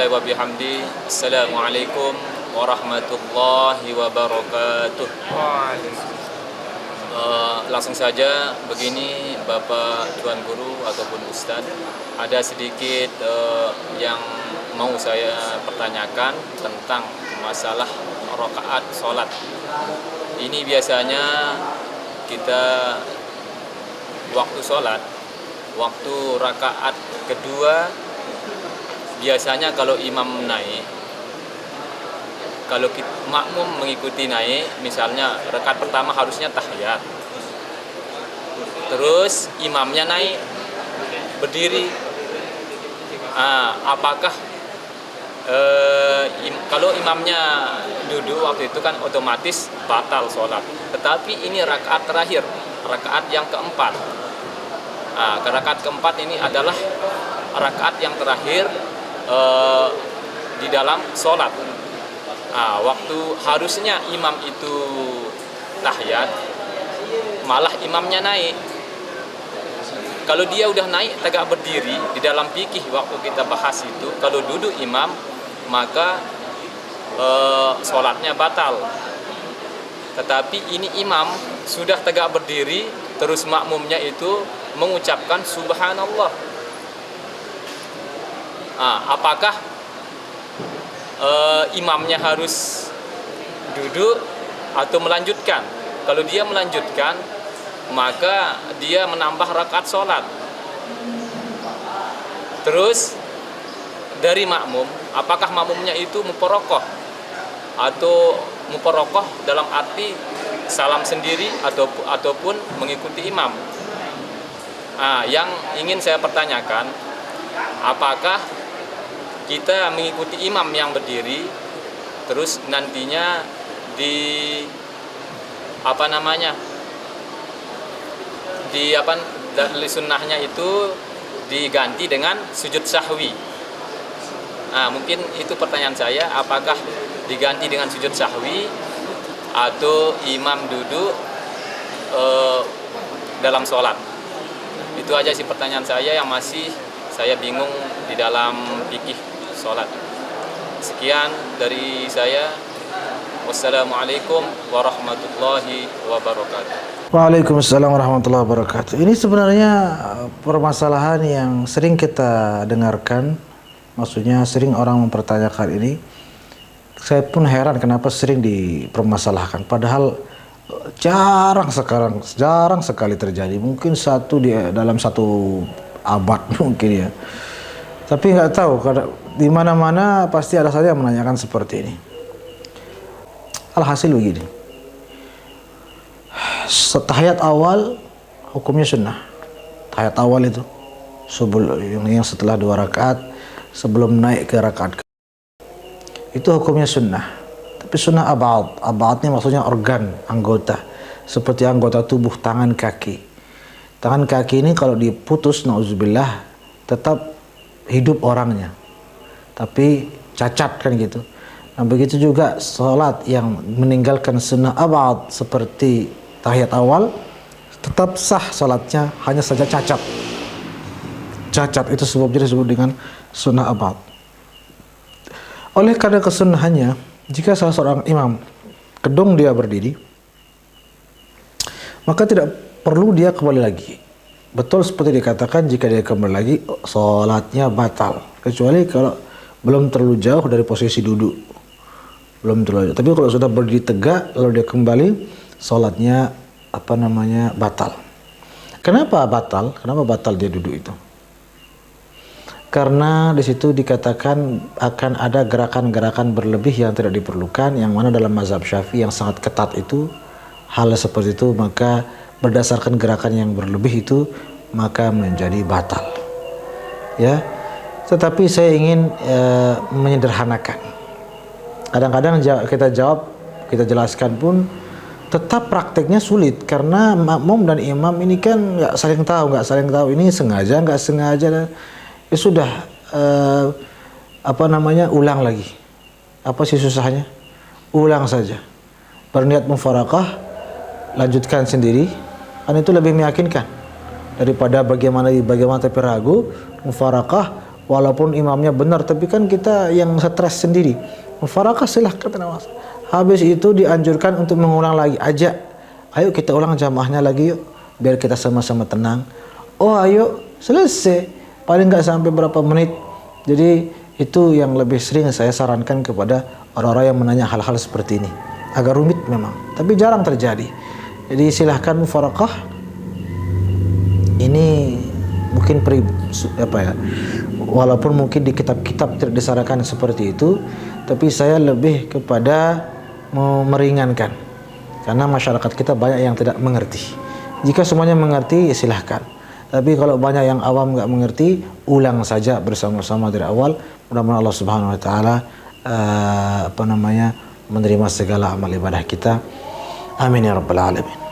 subhanallahi wa bihamdi. Assalamualaikum warahmatullahi wabarakatuh. Langsung saja begini Bapak Tuan Guru ataupun Ustadz, ada sedikit yang mau saya pertanyakan tentang masalah rakaat sholat. Ini biasanya kita waktu sholat, waktu rakaat kedua, biasanya kalau imam naik, kalau makmum mengikuti naik, misalnya rakaat pertama harusnya tahiyat, terus imamnya naik berdiri. Apakah kalau imamnya duduk waktu itu kan otomatis batal sholat. Tetapi ini rakaat terakhir, rakaat yang keempat. Rakaat keempat ini adalah rakaat yang terakhir di dalam sholat. Waktu harusnya imam itu tahiyat, malah imamnya naik. Kalau dia udah naik tegak berdiri, di dalam fikih waktu kita bahas itu, kalau duduk imam maka sholatnya batal. Tetapi ini imam sudah tegak berdiri, terus makmumnya itu mengucapkan subhanallah. Apakah imamnya harus duduk atau melanjutkan? Kalau dia melanjutkan, maka dia menambah rakaat sholat. Terus dari makmum, apakah makmumnya itu muparokoh atau muparokoh dalam arti salam sendiri ataupun mengikuti imam? Yang ingin saya pertanyakan, apakah kita mengikuti imam yang berdiri, terus nantinya di dari sunnahnya itu diganti dengan sujud sahwi. Mungkin itu pertanyaan saya, apakah diganti dengan sujud sahwi atau imam duduk dalam sholat? Itu aja sih pertanyaan saya yang masih saya bingung di dalam fikih sholat. Sekian dari saya. Wassalamualaikum warahmatullahi wabarakatuh. Waalaikumsalam warahmatullahi wabarakatuh. Ini sebenarnya permasalahan yang sering kita dengarkan. Maksudnya sering orang mempertanyakan ini. Saya pun heran kenapa sering dipermasalahkan. Padahal jarang sekali terjadi. Mungkin dalam satu abad mungkin ya. Tapi nggak tahu, di mana-mana pasti ada saja yang menanyakan seperti ini. Alhasil begini, tahiyat awal hukumnya sunnah. Tahiyat awal itu yang setelah 2 rakaat sebelum naik ke rakaat itu hukumnya sunnah. Tapi sunnah abad ini maksudnya organ, anggota, seperti anggota tubuh, tangan, kaki. Tangan kaki ini kalau diputus, nauzubillah, tetap hidup orangnya, tapi cacat kan gitu. Nah begitu juga sholat yang meninggalkan sunnah abad seperti tahiyat awal, tetap sah sholatnya, hanya saja cacat. Cacat itu sebabnya disebut dengan sunnah abad. Oleh karena kesunahannya, jika salah seorang imam kedung dia berdiri, maka tidak perlu dia kembali lagi. Betul seperti dikatakan, jika dia kembali lagi, sholatnya batal. Kecuali kalau belum terlalu jauh dari posisi duduk. Tapi kalau sudah berdiri tegak lalu dia kembali, sholatnya batal. Kenapa batal? Kenapa batal dia duduk itu? Karena di situ dikatakan akan ada gerakan-gerakan berlebih yang tidak diperlukan, yang mana dalam mazhab Syafi'i yang sangat ketat itu hal seperti itu, maka berdasarkan gerakan yang berlebih itu maka menjadi batal. Ya. Tetapi saya ingin menyederhanakan. Kadang-kadang kita jelaskan pun tetap prakteknya sulit karena makmum dan imam ini kan nggak saling tahu, ini sengaja nggak sengaja. Ya sudah, ulang lagi. Apa sih susahnya? Ulang saja. Berniat mufarakah, lanjutkan sendiri, kan itu lebih meyakinkan daripada bagaimana tapi ragu. Mufarakah, walaupun imamnya benar, tapi kan kita yang stres sendiri. Mufarakah silahkan Mas. Habis itu dianjurkan untuk mengulang lagi, ajak, ayo kita ulang jamaahnya lagi yuk, biar kita sama-sama tenang. Oh ayo, selesai, paling nggak sampai berapa menit. Jadi itu yang lebih sering saya sarankan kepada orang-orang yang menanya hal-hal seperti ini. Agak rumit memang, tapi jarang terjadi. Jadi silahkan mufarakah. Ini mungkin walaupun mungkin di kitab-kitab tidak disarankan seperti itu, tapi saya lebih kepada meringankan, karena masyarakat kita banyak yang tidak mengerti. Jika semuanya mengerti, ya silahkan. Tapi kalau banyak yang awam nggak mengerti, ulang saja bersama-sama dari awal. Mudah-mudahan Allah Subhanahu Wa Taala menerima segala amal ibadah kita. Amin ya rabbal alamin.